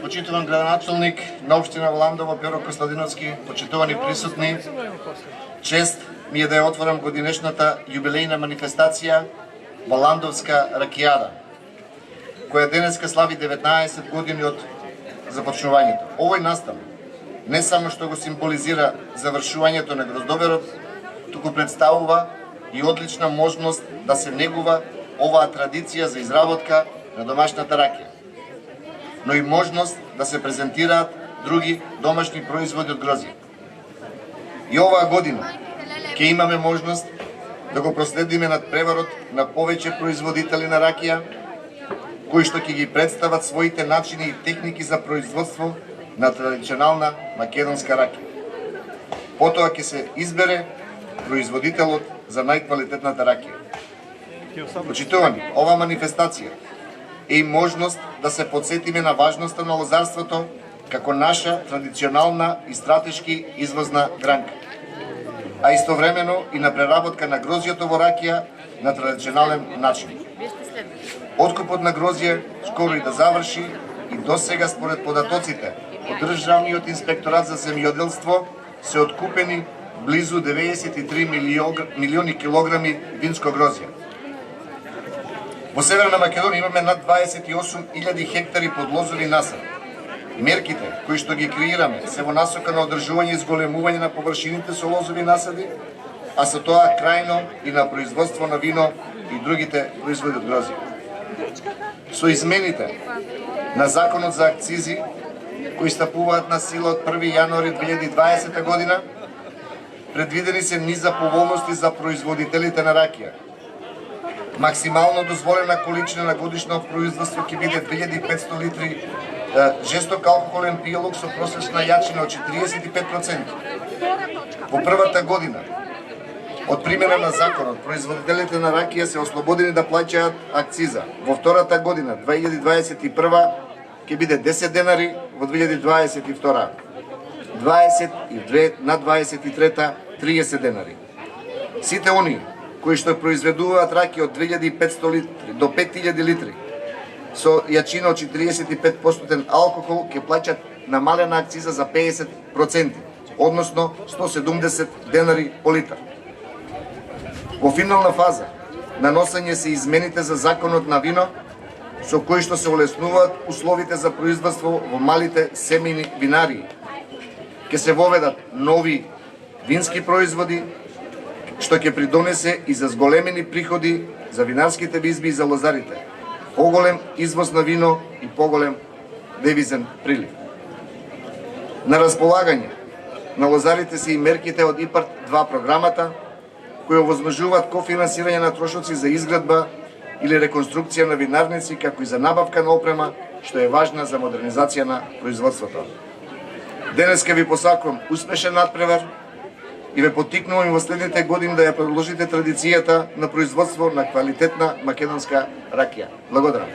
почитуван градоначалник на општина Валандово, Пјеро Костадиновски, почитувани присутни, чест ми е да ја отворам годинешната јубилејна манифестација Валандовска ракијада, која денеска слави 19 години од започнувањето. Овој настан не само што го символизира завршувањето на гроздоверот, туку представува и одлична можност да се негува оваа традиција за изработка на домашната ракија, но и можност да се презентираат други домашни производи од грозје. И оваа година ќе имаме можност да го проследиме надпреварот на повеќе производители на ракија, кои што ќе ги представат своите начини и техники за производство на традиционална македонска ракија. Потоа ќе се избере производителот за најквалитетната ракија. Почитувани, ова манифестација е и можност да се подсетиме на важноста на лозарството како наша традиционална и стратешки извозна гранка, а истовремено и на преработка на грозјето во ракија на традиционален начин. Откупот на грозје скоро и да заврши и досега според податоците од Државниот инспекторат за земјоделство се откупени близу 93 милиони килограми винско грозје. Во Северна Македонија имаме над 28.000 хектари подлозови насади. Мерките кои што ги креираме се во насока на одржување и зголемување на површините со лозови насади, а со тоа крајно и на производство на вино и другите производи од грозје. Со измените на Законот за акцизи, кои стапуваат на сила од 1 јануари 2020 година, предвидени се низа поволности за производителите на ракија. Максимално дозволена количина на годишно производство ќе биде 2500 литри жесток алкохолен пијалок со просечна јачина од 45%. Во првата година од примена на законот, производителите на ракија се ослободени да плаќаат акциза. Во втората година, 2021, ќе биде 10 денари, во 2022 22, на 23 30 денари. Сите оние кои што произведуваат ракија од 2500 литри до 5000 литри со јачина од 45% алкохол ќе плаќат намалена акциза за 50%, односно 170 денари по литар. Во финална фаза на носење се измените за законот на вино, со кои што се олеснуваат условите за производство во малите семејни винарии. Ќе се воведат нови вински производи, што ќе придонесе и за зголемени приходи за винарските визби и за лозарите, поголем извоз на вино и поголем девизен прилив. На располагање на лозарите се и мерките од ИПАРД 2 програмата, кои овозможуваат кофинансирање на трошоци за изградба или реконструкција на винарници, како и за набавка на опрема, што е важна за модернизација на производството. Денеска ви посакувам успешен надпревар и ве поттикнувам и во следните години да ја продолжите традицијата на производство на квалитетна македонска ракија. Благодарам.